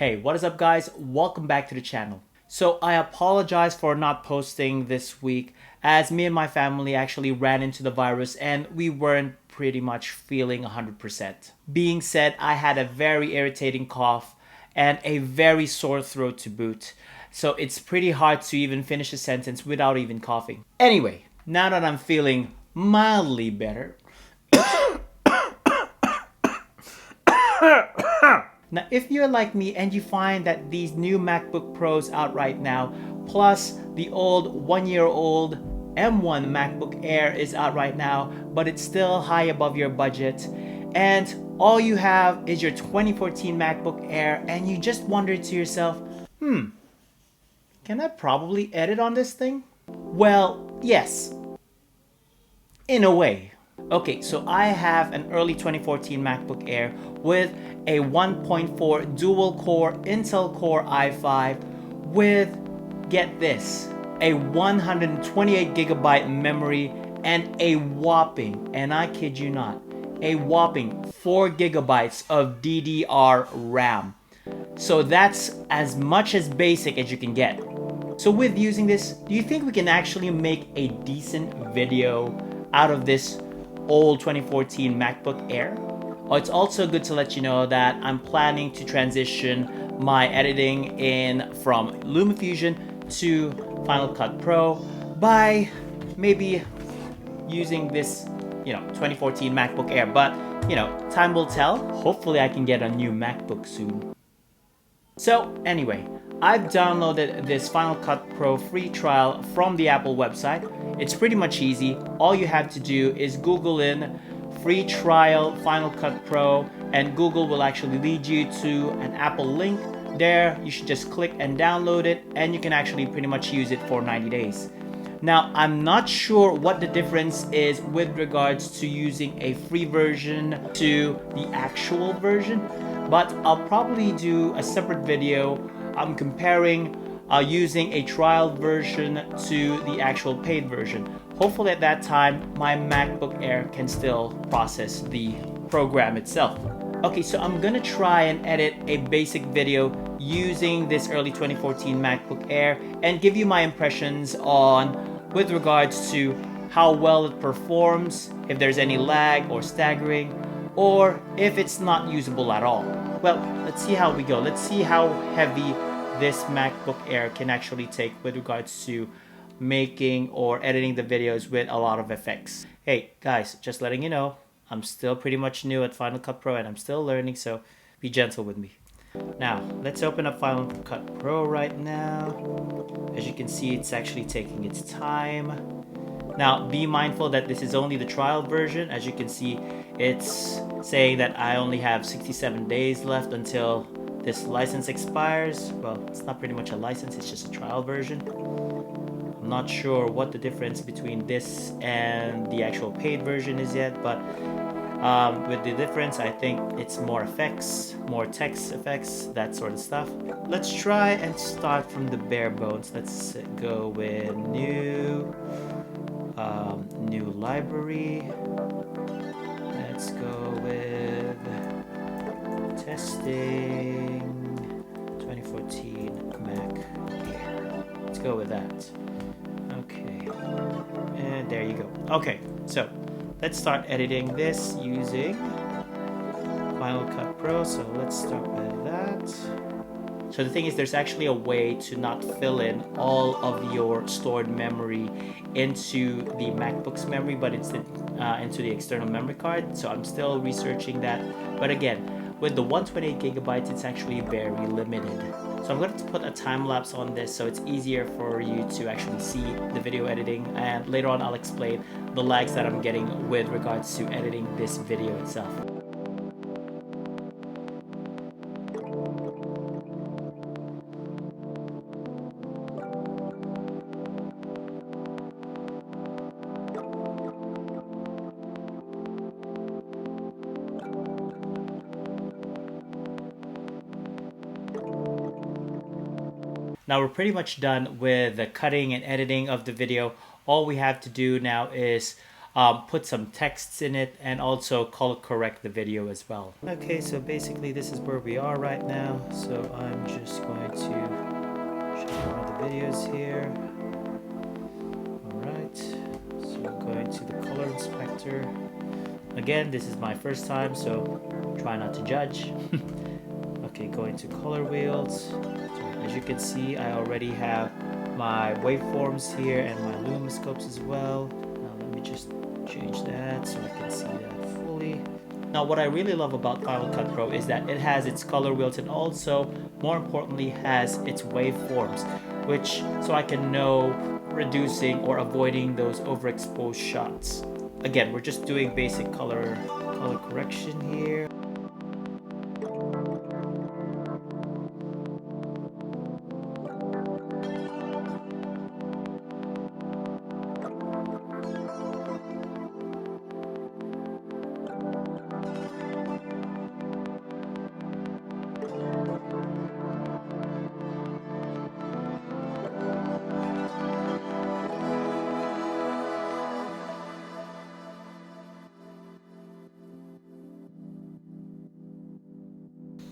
Hey, what is up guys? Welcome back to the channel. So I apologize for not posting this week as me and my family actually ran into the virus and we weren't pretty much feeling 100%. Being said, I had a very irritating cough and a very sore throat to boot. So it's pretty hard to even finish a sentence without even coughing. Anyway, now that I'm feeling mildly better, now, if you're like me and you find that these new MacBook Pros out right now, plus the old 1-year-old M1 MacBook Air is out right now, but it's still high above your budget, and all you have is your 2014 MacBook Air, and you just wonder to yourself, can I probably edit on this thing? Well, yes, in a way. Okay, so I have an early 2014 MacBook Air with a 1.4 dual-core Intel Core i5 with, get this, a 128 gigabyte memory and a whopping, and I kid you not, a whopping 4 gigabytes of DDR RAM. So that's as much as basic as you can get. So with using this, do you think we can actually make a decent video out of this old 2014 MacBook Air? Oh, it's also good to let you know that I'm planning to transition my editing in from LumaFusion to Final Cut Pro by maybe using this, 2014 MacBook Air. But, time will tell. Hopefully I can get a new MacBook soon. So anyway, I've downloaded this Final Cut Pro free trial from the Apple website. It's pretty much easy. All you have to do is Google in free trial Final Cut Pro and Google will actually lead you to an Apple link. There you should just click and download it and you can actually pretty much use it for 90 days. Now I'm not sure what the difference is with regards to using a free version to the actual version, but I'll probably do a separate video comparing using a trial version to the actual paid version. Hopefully at that time my MacBook Air can still process the program itself. Okay, so I'm gonna try and edit a basic video using this early 2014 MacBook Air and give you my impressions on with regards to how well it performs, if there's any lag or staggering, or if it's not usable at all. Well, let's see how we go. Let's see how heavy this MacBook Air can actually take with regards to making or editing the videos with a lot of effects. Hey guys, just letting you know, I'm still pretty much new at Final Cut Pro and I'm still learning, so be gentle with me. Now, let's open up Final Cut Pro right now. As you can see, it's actually taking its time. Now, be mindful that this is only the trial version. As you can see, it's saying that I only have 67 days left until this license expires. Well, it's not pretty much a license, it's just a trial version. I'm not sure what the difference between this and the actual paid version is yet, but with the difference, I think it's more effects, more text effects, that sort of stuff. Let's try and start from the bare bones. Let's go with new library. Let's go with testing 2014 Mac Air. Let's go with that. Okay, and there you go. Okay, so let's start editing this using Final Cut Pro. So let's start with that. So the thing is, there's actually a way to not fill in all of your stored memory into the MacBook's memory, but it's into the external memory card. So I'm still researching that. But again, with the 128 gigabytes, it's actually very limited. So I'm going to put a time lapse on this so it's easier for you to actually see the video editing, and later on I'll explain the lags that I'm getting with regards to editing this video itself. Now we're pretty much done with the cutting and editing of the video. All we have to do now is put some texts in it, and also color correct the video as well. Okay, so basically this is where we are right now. So I'm just going to show you one of the videos here. Alright, so I'm going to the color inspector. Again, this is my first time, so try not to judge. Okay, going to color wheels. So as you can see, I already have my waveforms here and my luminoscopes as well. Now let me just change that so I can see that fully. Now what I really love about Final Cut Pro is that it has its color wheels and also, more importantly, has its waveforms, which so I can know reducing or avoiding those overexposed shots. Again, we're just doing basic color correction here.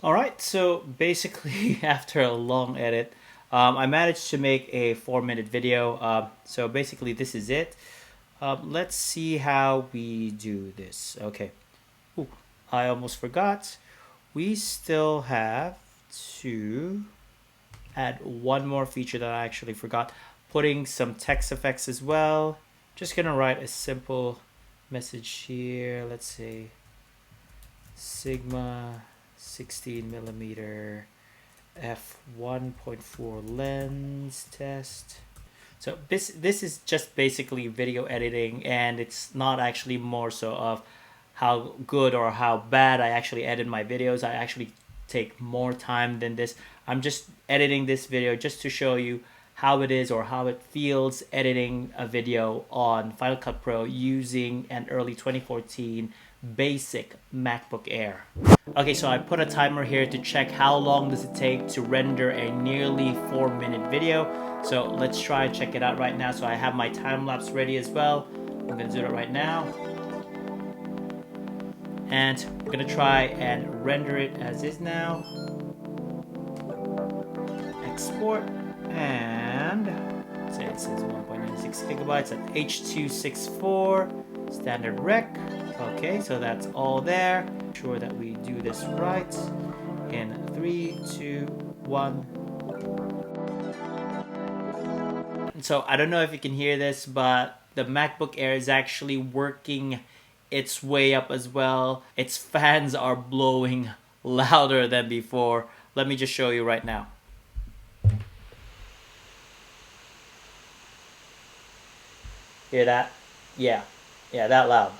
Alright, so basically after a long edit, I managed to make a 4-minute video. So basically this is it. Let's see how we do this. Okay. Ooh, I almost forgot. We still have to add one more feature that I actually forgot. Putting some text effects as well. Just gonna write a simple message here. Let's say Sigma 16mm f1.4 lens test. So this is just basically video editing, and it's not actually more so of how good or how bad I actually edit my videos. I actually take more time than this. I'm just editing this video just to show you how it is or how it feels editing a video on Final Cut Pro using an early 2014 basic MacBook Air. Okay, so I put a timer here to check how long does it take to render a nearly 4-minute video. So let's try and check it out right now. So I have my time lapse ready as well. I'm gonna do it right now. And we're gonna try and render it as is now. Export, and say it says 1.96 gigabytes at H.264 standard rec. Okay, so that's all there. Sure that we do this right. In 3, 2, 1. So I don't know if you can hear this, but the MacBook Air is actually working its way up as well. Its fans are blowing louder than before. Let me just show you right now. Hear that? Yeah, that loud.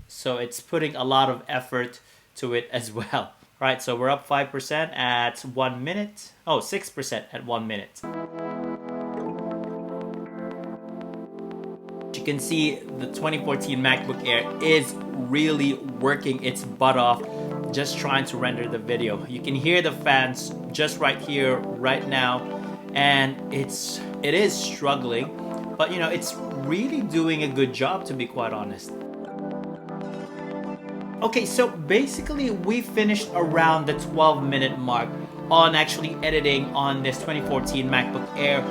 So it's putting a lot of effort to it as well. Right, so we're up 5% at 1 minute. Oh, 6% at 1 minute. You can see the 2014 MacBook Air is really working its butt off just trying to render the video. You can hear the fans just right here, right now, and it is struggling, but you know, it's really doing a good job, to be quite honest. Okay, so basically we finished around the 12-minute mark on actually editing on this 2014 MacBook Air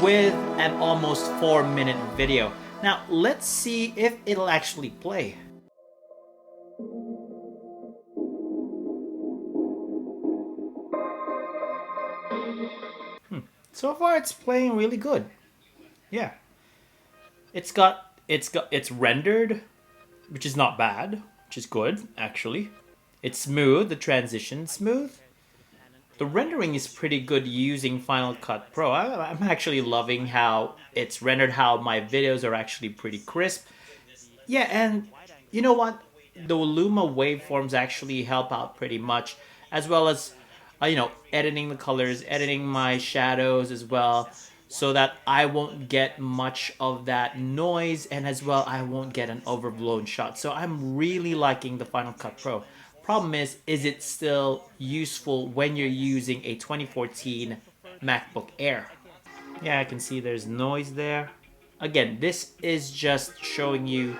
with an almost 4-minute video. Now let's see if it'll actually play. So far it's playing really good. Yeah. It's rendered, which is not bad, which is good actually. It's smooth, the transition's smooth. The rendering is pretty good using Final Cut Pro. I'm actually loving how it's rendered, how my videos are actually pretty crisp. Yeah, and you know what? The Luma waveforms actually help out pretty much, as well as, you know, editing the colors, editing my shadows as well, so that I won't get much of that noise, and as well I won't get an overblown shot. So I'm really liking the Final Cut Pro. Problem is it still useful when you're using a 2014 MacBook Air? Yeah, I can see there's noise there. Again, this is just showing you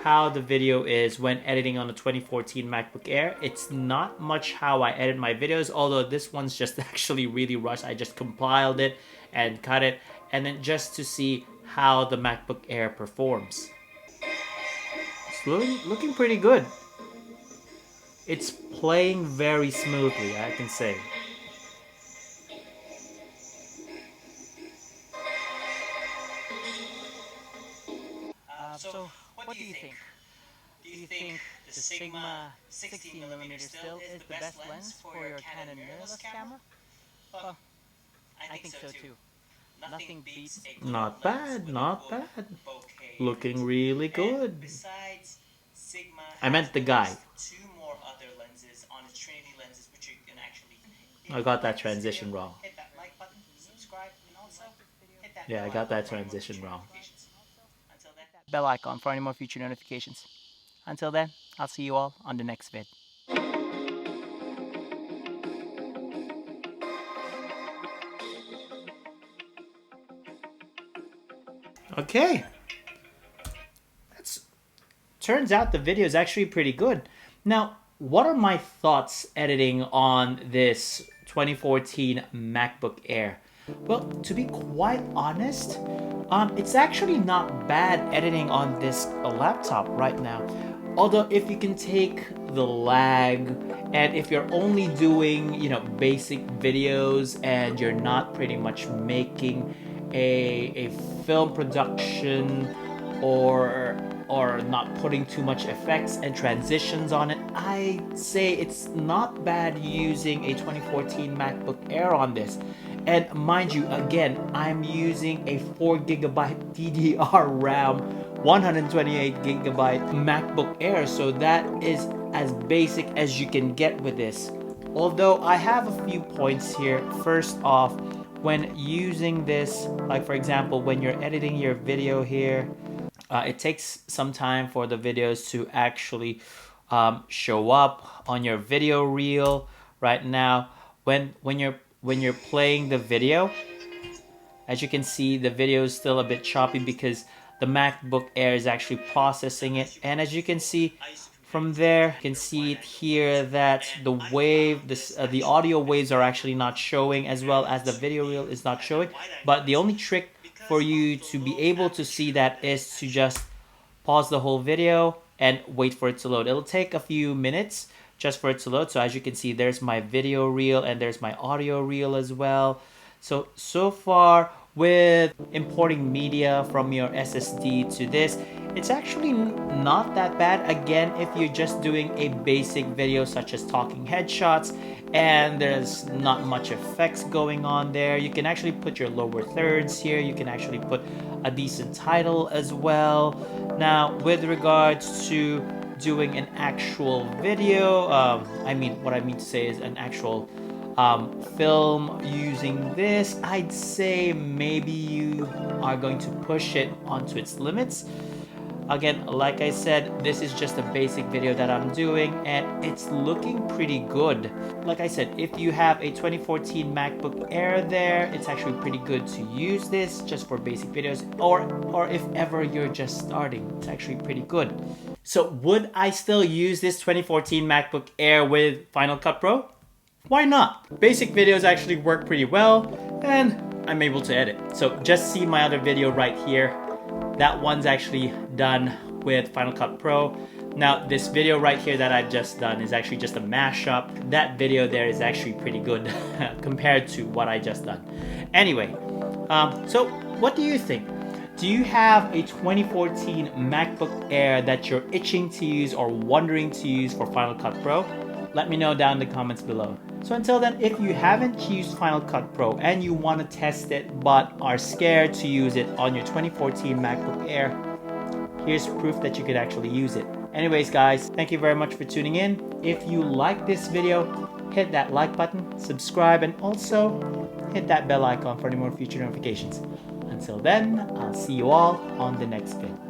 how the video is when editing on a 2014 MacBook Air. It's not much how I edit my videos, although this one's just actually really rushed. I just compiled it and cut it, and then just to see how the MacBook Air performs. It's looking pretty good. It's playing very smoothly, I can say. So, what do you think? Do you think the Sigma 16mm still is the best lens for your Canon mirrorless camera? Well, I think so too. Nothing beats a not bad, not bad. Looking really good. Besides, Sigma I meant the guy. Two more other lenses on its Trinity lenses, which you can actually. I got that transition wrong. Hit that like button, subscribe, and also hit that. Yeah, I got that transition wrong. Until then, bell icon for any more future notifications. Until then, I'll see you all on the next vid. Okay. Turns out the video is actually pretty good. Now, what are my thoughts editing on this 2014 MacBook Air? Well, to be quite honest, it's actually not bad editing on this laptop right now. Although if you can take the lag, and if you're only doing, basic videos and you're not pretty much making a film production or not putting too much effects and transitions on it, I'd say it's not bad using a 2014 MacBook Air on this. And mind you, again, I'm using a 4GB DDR RAM, 128GB MacBook Air, so that is as basic as you can get with this. Although I have a few points here. First off, when using this, like for example, when you're editing your video here, it takes some time for the videos to actually show up on your video reel. Right now, when you're playing the video, as you can see, the video is still a bit choppy because the MacBook Air is actually processing it. And as you can see from there, you can see it here that the audio waves are actually not showing, as well as the video reel is not showing. But the only trick for you to be able to see that is to just pause the whole video and wait for it to load. It'll take a few minutes just for it to load. So as you can see, there's my video reel and there's my audio reel as well. So far with importing media from your SSD to this, it's actually not that bad. Again, if you're just doing a basic video such as talking headshots and there's not much effects going on there, you can actually put your lower thirds here. You can actually put a decent title as well. Now, with regards to doing an actual video, what I mean to say is an actual film using this, I'd say maybe you are going to push it onto its limits. Again, like I said, this is just a basic video that I'm doing and it's looking pretty good. Like I said, if you have a 2014 MacBook Air there, it's actually pretty good to use this just for basic videos, or if ever you're just starting, it's actually pretty good. So would I still use this 2014 MacBook Air with Final Cut Pro? Why not? Basic videos actually work pretty well and I'm able to edit. So just see my other video right here. That one's actually done with Final Cut Pro. Now this video right here that I've just done is actually just a mashup. That video there is actually pretty good compared to what I just done. Anyway, so what do you think? Do you have a 2014 MacBook Air that you're itching to use or wondering to use for Final Cut Pro? Let me know down in the comments below. So until then, if you haven't used Final Cut Pro and you want to test it but are scared to use it on your 2014 MacBook Air, here's proof that you could actually use it. Anyways guys, thank you very much for tuning in. If you like this video, hit that like button, subscribe, and also hit that bell icon for any more future notifications. Until then, I'll see you all on the next vid.